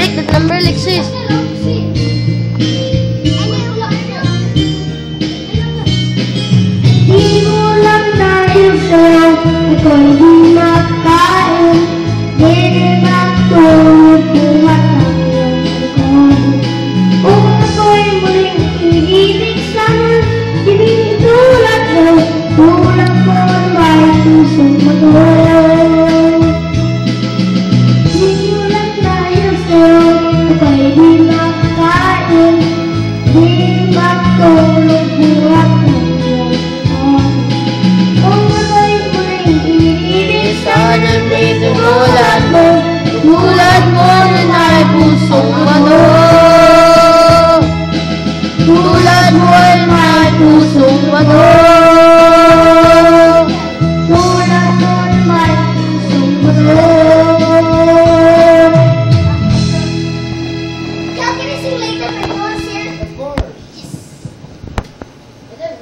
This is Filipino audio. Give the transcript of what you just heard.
Eric, that number like sis. Di mo lang tayo sa'yo, ikaw hindi makain. Di na matulog buhat ang iyong alkohol. Kung ako'y muling iibig sana, di tulad mo, tulad ko ay pusong matulog.